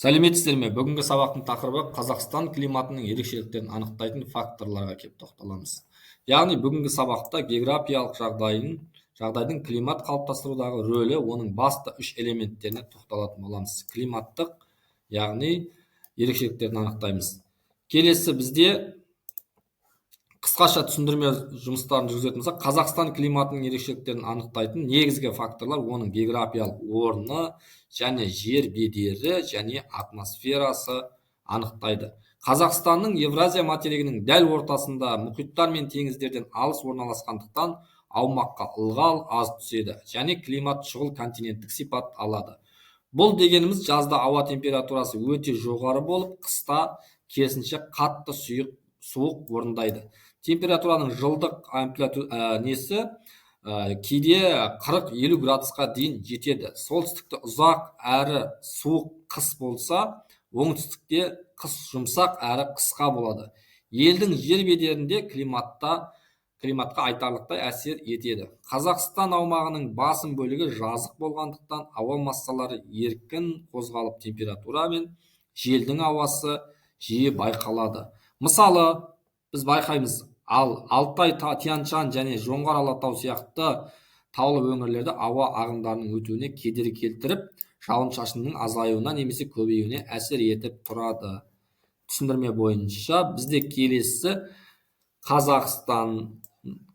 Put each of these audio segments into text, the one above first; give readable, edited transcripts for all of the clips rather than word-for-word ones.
Сәлеметсіздер ме? Бүгінгі сабақтың тақырыбы Қазақстан климатының ерекшеліктерін анықтайтын факторларға кеп тоқталамыз. Яғни бүгінгі сабақта географиялық жағдайдың климат қалыптастырудағы рөлі, оның басты үш элементтеріне тоқталатын боламыз. Климаттық, яғни ерекшеліктерін анықтаймыз. Келесі бізде қысқаша түсіндірме жұмыстарын жүргізетін болсақ, Қазақстан климатының ерекшеліктерін анықтайтын негізгі факторлар оның географиялық орны және жер бедері және атмосферасы анықтайды. Қазақстанның Евразия материгінің дәл ортасында мұхиттар мен теңіздерден алыс орналасқандықтан аумаққа ылғал аз түседі және климат шұғыл континенттік сипат алады. Бұл дегеніміз жазда ауа температурасы өте жоғары болып, қыста керісінше қатты суық орындайды. Температураның жылдық несі кейде 40-50 градусқа дейін жетеді. Солтүстікте ұзақ әрі суық қыс болса, оңтүстікте қыс жұмсақ әрі қысқа болады. Елдің жер бедерінде климатқа айтарлықтай әсер етеді. Қазақстан аумағының басым бөлігі жазық болғандықтан ауа массалары еркін қозғалып, температура мен желдің ауасы жиі байқалады. Мысалы, біз байқаймыз, ал Алтай, Тянь-Шань және Жоңғар Алатау сияқты таулы өңірлерде ауа ағымдарының өтуіне кедергі келтіріп, жауын-шашынның азаюына немесе көбеюіне әсер етіп тұрады. Түсіндірме бойынша бізде келесі Қазақстан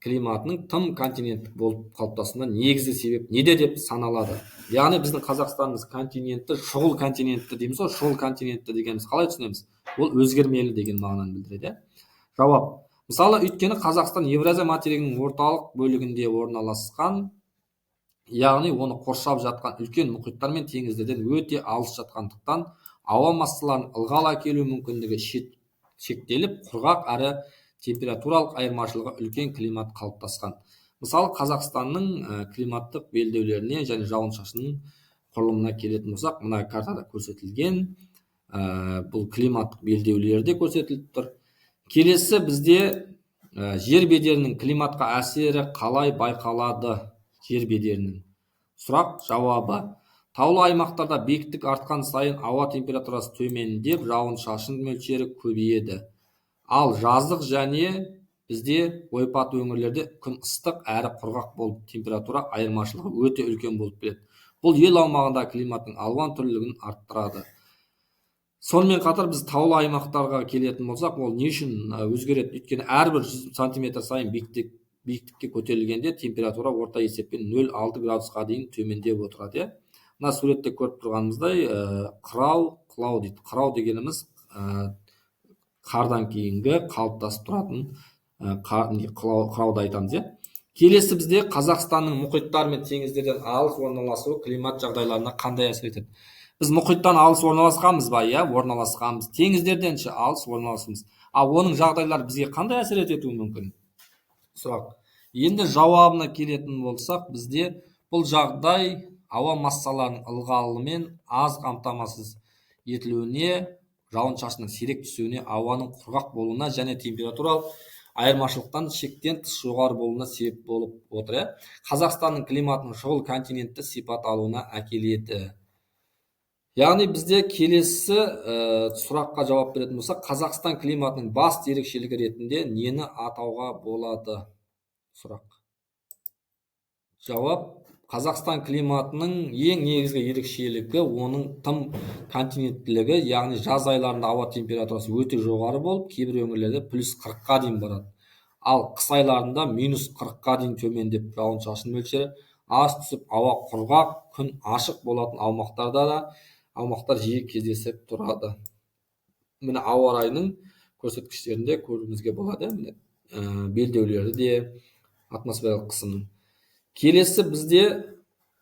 климатының тым континенттік болып қалыптасуына негізгі себеп неде деп саналады. Яғни біздің Қазақстанымыз континентті, шұғыл континентті дейміз ғой. Шұғыл континентті дегеніміз қалай түсінеміз? Ол өзгермелі деген мағынаны білдіреді. Жауап: мысалы, өйткені Қазақстан Евразия материгінің орталық бөлігінде орналасқан, яғни оны қоршап жатқан үлкен мұхиттар мен теңіздерден өте алыс жатқандықтан ауа массаларының ылғал әкелу мүмкіндігі шектеліп, құрғақ әрі температуралық айырмашылығы үлкен климат қалыптасқан. Мысалы, Қазақстанның климаттық белдеулеріне және жауын-шашынның құрылымына келетін болсақ, мына картада көрсетілген бұл климаттық белдеулерде көрсетіліп тұр. Келесі бізде жер бедерінің климатқа әсері қалай байқалады? Жер бедерінің сұрақ жауабы: таулы аймақтарда биіктік артқан сайын ауа температурасы төмендеп, жауын-шашын мөлшері көбейеді. Ал жазық және бізде ойпат өңірлерде күн ыстық әрі құрғақ болып, температура айырмашылығы өте үлкен болып келеді. Бұл ел аумағында климаттың алуан түрлілігін арттырады. Сонымен қатар біз таулы аймақтарға келетін болсақ, ол не үшін өзгереді? Өйткені әрбір 100 см сайын биіктікке көтерілгенде температура орта есеппен 0,6 градусқа дейін төмендеп отырады. Мына суретте көріп тұрғанымыздай қырау дейді. Қырау дегеніміз қардан кейінгі қалыптасып тұратын қырауды айтамыз. Келесі бізде Қазақстанның мұхиттар мен теңіздерден алыс орналасуы климат жағдайларына қандай әсер етеді? Біз мұхиттан алыс орналасқанбыз ба? Орналасқанбыз. Теңіздерден алыс орналасымыз. Ал оның жағдайлары бізге қандай әсер етуі мүмкін? Сұрақ. Енді жауабына келетін болсақ, бізде бұл жағдай ауа массаларының ылғалымен аз қамтамасыз етілуіне, жауын-шашынның сирек түсуіне, ауаның құрғақ болуына және температуралық айырмашылықтан шектен тыс жоғары болуына себеп болып отыр. Қазақстанның климатының шұғыл континентті сипат алуына әкеледі. Яғни бізде келесі сұраққа жауап беретін болсақ, Қазақстан климатының басты ерекшелігі ретінде нені атауға болады? Сұрақ. Жауап: Қазақстан климатының ең негізгі ерекшелігі оның тым континенттілігі, яғни жаз айларында ауа температурасы өте жоғары болып, кейбір өңірлерде +40-қа дейін барады. Ал қыс айларында -40-қа дейін төмендеп, жауын-шашын мөлшері аз түсіп, ауа құрғақ, күн ашық болатын аумақтар жиі кездесіп тұрады. Міне ауа райының көрсеткіштерінде көруімізге болады. Белдеулері де, атмосфералық қысымның. Келесі бізде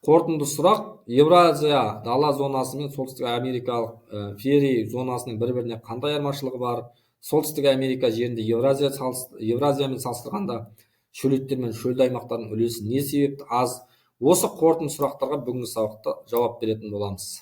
қорытынды сұрақ: Евразия дала зонасы мен солтүстік америкалық ферри зонасының бір-біріне қандай айырмашылығы бар? Солтүстік Америка жерінде Евразиямен салыстырғанда шөлейттер мен шөлді аймақтардың үлесі не себепті аз? Осы қорытынды сұрақтарға бүгінгі сабақта жауап беретін боламыз.